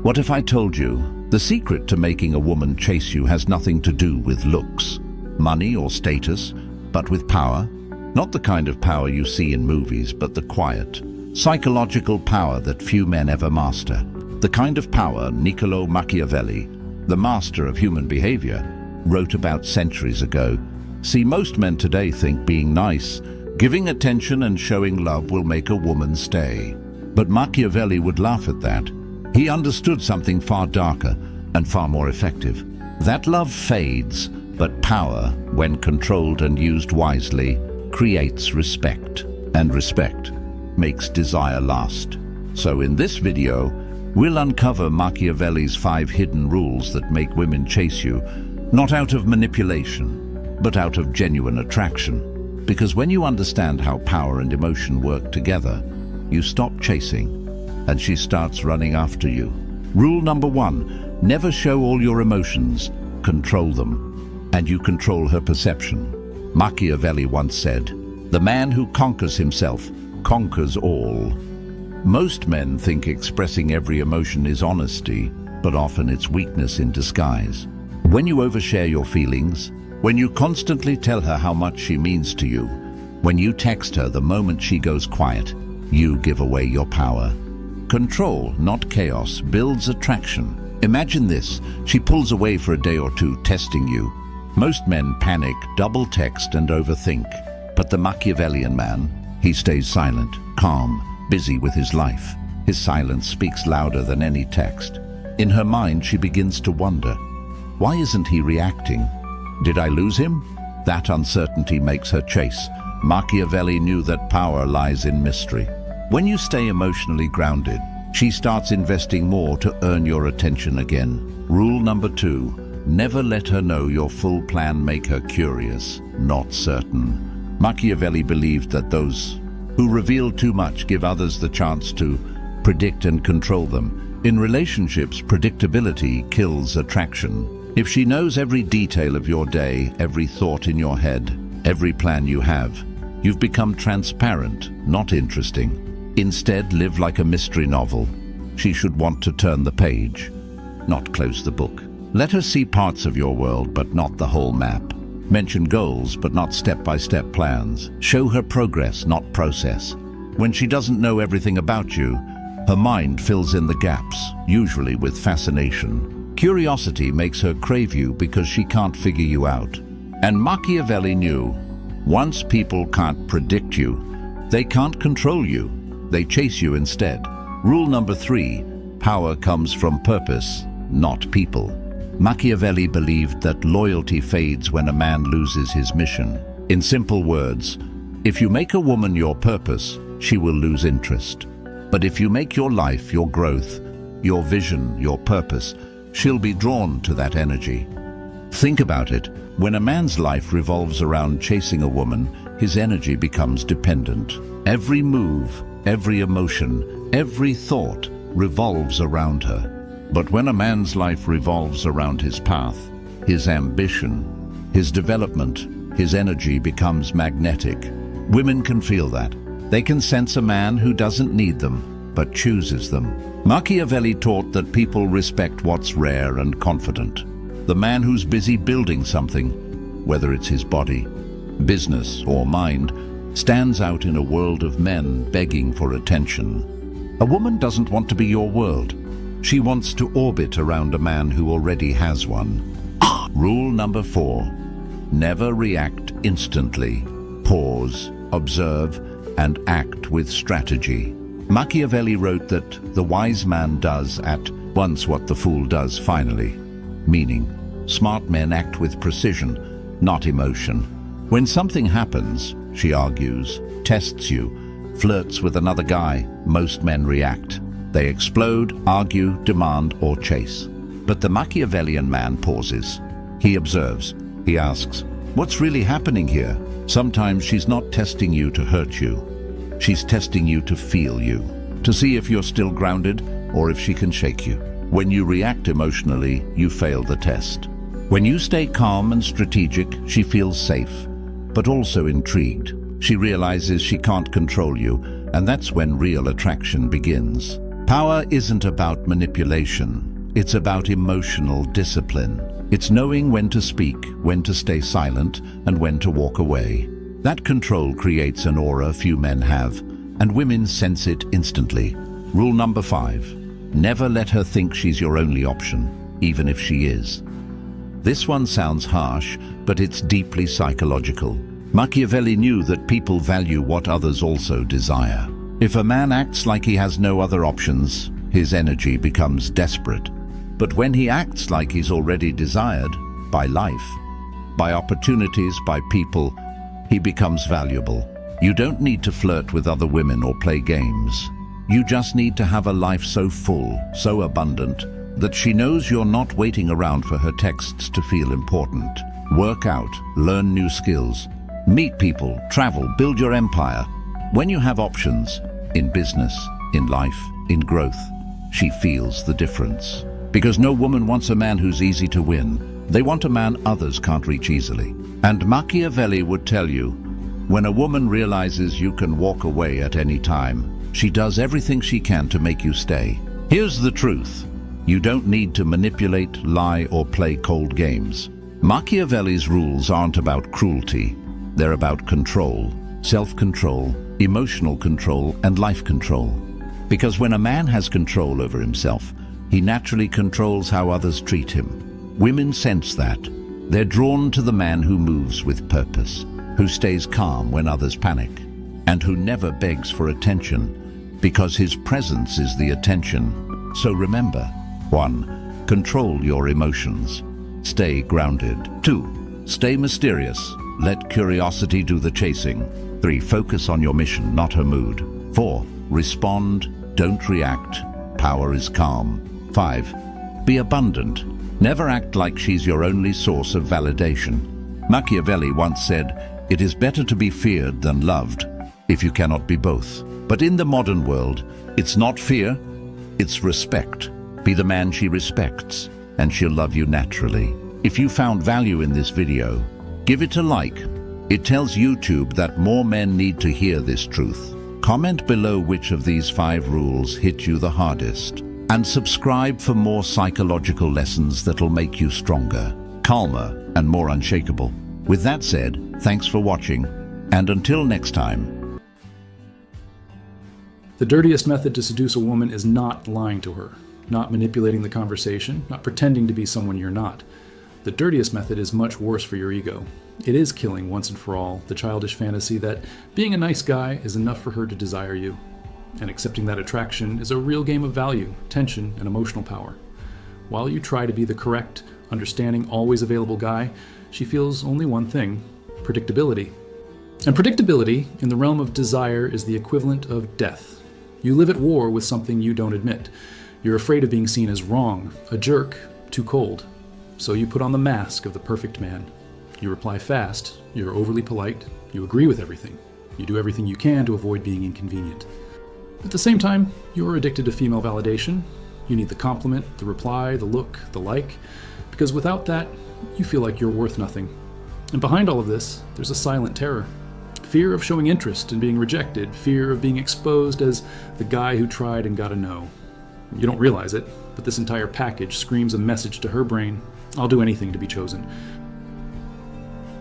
What if I told you the secret to making a woman chase you has nothing to do with looks, money or status, but with power? Not the kind of power you see in movies, but the quiet, psychological power that few men ever master. The kind of power Niccolo Machiavelli, the master of human behavior, wrote about centuries ago. See, most men today think being nice, giving attention and showing love will make a woman stay. But Machiavelli would laugh at that. He understood something far darker and far more effective. That love fades, but power, when controlled and used wisely, creates respect. And respect makes desire last. So in this video, we'll uncover Machiavelli's 5 hidden rules that make women chase you, not out of manipulation, but out of genuine attraction. Because when you understand how power and emotion work together, you stop chasing, and she starts running after you. Rule number 1, never show all your emotions, control them. And you control her perception. Machiavelli once said, "The man who conquers himself conquers all." Most men think expressing every emotion is honesty, but often it's weakness in disguise. When you overshare your feelings, when you constantly tell her how much she means to you, when you text her the moment she goes quiet, you give away your power. Control, not chaos, builds attraction. Imagine this, she pulls away for a day or two, testing you. Most men panic, double text and overthink. But the Machiavellian man, he stays silent, calm, busy with his life. His silence speaks louder than any text. In her mind, she begins to wonder, why isn't he reacting? Did I lose him? That uncertainty makes her chase. Machiavelli knew that power lies in mystery. When you stay emotionally grounded, she starts investing more to earn your attention again. Rule number 2, never let her know your full plan. Make her curious, not certain. Machiavelli believed that those who reveal too much give others the chance to predict and control them. In relationships, predictability kills attraction. If she knows every detail of your day, every thought in your head, every plan you have, you've become transparent, not interesting. Instead, live like a mystery novel. She should want to turn the page, not close the book. Let her see parts of your world, but not the whole map. Mention goals, but not step-by-step plans. Show her progress, not process. When she doesn't know everything about you, her mind fills in the gaps, usually with fascination. Curiosity makes her crave you because she can't figure you out. And Machiavelli knew, once people can't predict you, they can't control you. They chase you instead. Rule number 3, power comes from purpose, not people. Machiavelli believed that loyalty fades when a man loses his mission. In simple words, if you make a woman your purpose, she will lose interest. But if you make your life, your growth, your vision, your purpose, she'll be drawn to that energy. Think about it. When a man's life revolves around chasing a woman, his energy becomes dependent. Every move, every emotion, every thought revolves around her. But when a man's life revolves around his path, his ambition, his development, his energy becomes magnetic. Women can feel that. They can sense a man who doesn't need them, but chooses them. Machiavelli taught that people respect what's rare and confident. The man who's busy building something, whether it's his body, business, or mind, stands out in a world of men begging for attention. A woman doesn't want to be your world. She wants to orbit around a man who already has one. Rule number 4, never react instantly. Pause, observe, and act with strategy. Machiavelli wrote that the wise man does at once what the fool does finally. Meaning, smart men act with precision, not emotion. When something happens, she argues, tests you, flirts with another guy, most men react. They explode, argue, demand, or chase. But the Machiavellian man pauses. He observes. He asks, what's really happening here? Sometimes she's not testing you to hurt you. She's testing you to feel you, to see if you're still grounded or if she can shake you. When you react emotionally, you fail the test. When you stay calm and strategic, she feels safe, but also intrigued. She realizes she can't control you, and that's when real attraction begins. Power isn't about manipulation. It's about emotional discipline. It's knowing when to speak, when to stay silent, and when to walk away. That control creates an aura few men have, and women sense it instantly. Rule number 5. Never let her think she's your only option, even if she is. This one sounds harsh, but it's deeply psychological. Machiavelli knew that people value what others also desire. If a man acts like he has no other options, his energy becomes desperate. But when he acts like he's already desired, by life, by opportunities, by people, he becomes valuable. You don't need to flirt with other women or play games. You just need to have a life so full, so abundant, that she knows you're not waiting around for her texts to feel important. Work out, learn new skills, meet people, travel, build your empire. When you have options, in business, in life, in growth, she feels the difference. Because no woman wants a man who's easy to win. They want a man others can't reach easily. And Machiavelli would tell you, when a woman realizes you can walk away at any time, she does everything she can to make you stay. Here's the truth. You don't need to manipulate, lie, or play cold games. Machiavelli's rules aren't about cruelty. They're about control, self-control, emotional control, and life control. Because when a man has control over himself, he naturally controls how others treat him. Women sense that. They're drawn to the man who moves with purpose, who stays calm when others panic, and who never begs for attention, because his presence is the attention. So remember, 1. Control your emotions. Stay grounded. 2. Stay mysterious. Let curiosity do the chasing. 3. Focus on your mission, not her mood. 4. Respond, don't react. Power is calm. 5. Be abundant. Never act like she's your only source of validation. Machiavelli once said, "It is better to be feared than loved, if you cannot be both." But in the modern world, it's not fear, it's respect. Be the man she respects, and she'll love you naturally. If you found value in this video, give it a like. It tells YouTube that more men need to hear this truth. Comment below which of these 5 rules hit you the hardest. And subscribe for more psychological lessons that'll make you stronger, calmer, and more unshakable. With that said, thanks for watching, and until next time. The dirtiest method to seduce a woman is not lying to her, not manipulating the conversation, not pretending to be someone you're not. The dirtiest method is much worse for your ego. It is killing once and for all the childish fantasy that being a nice guy is enough for her to desire you. And accepting that attraction is a real game of value, tension, and emotional power. While you try to be the correct, understanding, always available guy, she feels only one thing: predictability. And predictability, in the realm of desire, is the equivalent of death. You live at war with something you don't admit. You're afraid of being seen as wrong, a jerk, too cold. So you put on the mask of the perfect man. You reply fast, you're overly polite, you agree with everything. You do everything you can to avoid being inconvenient. At the same time, you're addicted to female validation. You need the compliment, the reply, the look, the like, because without that, you feel like you're worth nothing. And behind all of this, there's a silent terror. Fear of showing interest and being rejected, fear of being exposed as the guy who tried and got a no. You don't realize it, but this entire package screams a message to her brain: I'll do anything to be chosen.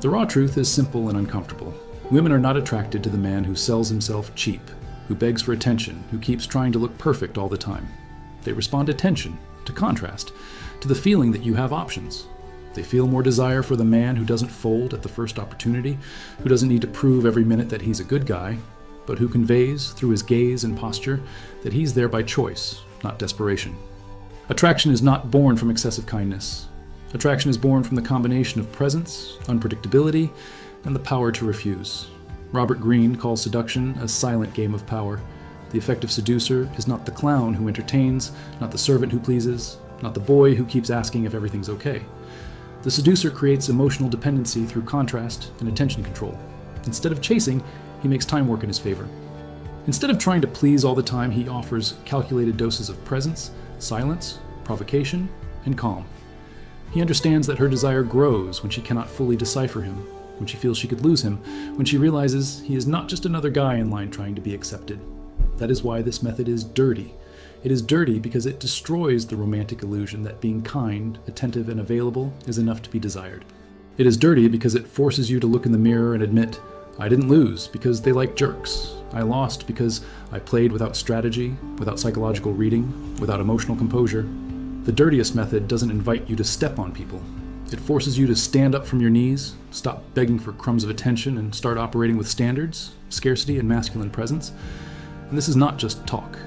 The raw truth is simple and uncomfortable. Women are not attracted to the man who sells himself cheap, who begs for attention, who keeps trying to look perfect all the time. They respond to tension, to contrast, to the feeling that you have options. They feel more desire for the man who doesn't fold at the first opportunity, who doesn't need to prove every minute that he's a good guy, but who conveys, through his gaze and posture, that he's there by choice, not desperation. Attraction is not born from excessive kindness. Attraction is born from the combination of presence, unpredictability, and the power to refuse. Robert Greene calls seduction a silent game of power. The effective seducer is not the clown who entertains, not the servant who pleases, not the boy who keeps asking if everything's okay. The seducer creates emotional dependency through contrast and attention control. Instead of chasing, he makes time work in his favor. Instead of trying to please all the time, he offers calculated doses of presence, silence, provocation, and calm. He understands that her desire grows when she cannot fully decipher him, when she feels she could lose him, when she realizes he is not just another guy in line trying to be accepted. That is why this method is dirty. It is dirty because it destroys the romantic illusion that being kind, attentive, and available is enough to be desired. It is dirty because it forces you to look in the mirror and admit, I didn't lose because they like jerks. I lost because I played without strategy, without psychological reading, without emotional composure. The dirtiest method doesn't invite you to step on people. It forces you to stand up from your knees, stop begging for crumbs of attention, and start operating with standards, scarcity, and masculine presence. And this is not just talk.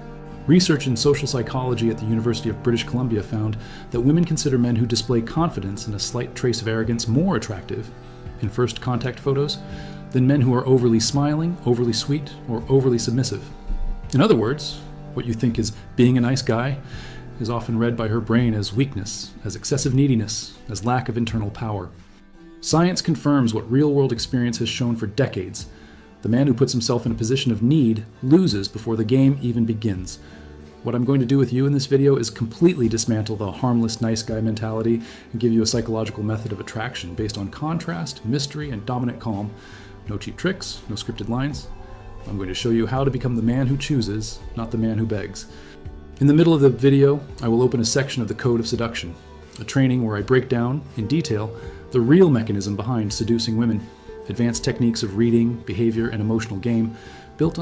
Research in social psychology at the University of British Columbia found that women consider men who display confidence and a slight trace of arrogance more attractive in first contact photos than men who are overly smiling, overly sweet, or overly submissive. In other words, what you think is being a nice guy is often read by her brain as weakness, as excessive neediness, as lack of internal power. Science confirms what real-world experience has shown for decades. The man who puts himself in a position of need loses before the game even begins. What I'm going to do with you in this video is completely dismantle the harmless nice guy mentality and give you a psychological method of attraction based on contrast, mystery, and dominant calm. No cheap tricks, no scripted lines. I'm going to show you how to become the man who chooses, not the man who begs. In the middle of the video, I will open a section of the Code of Seduction, a training where I break down, in detail, the real mechanism behind seducing women, advanced techniques of reading, behavior, and emotional game built on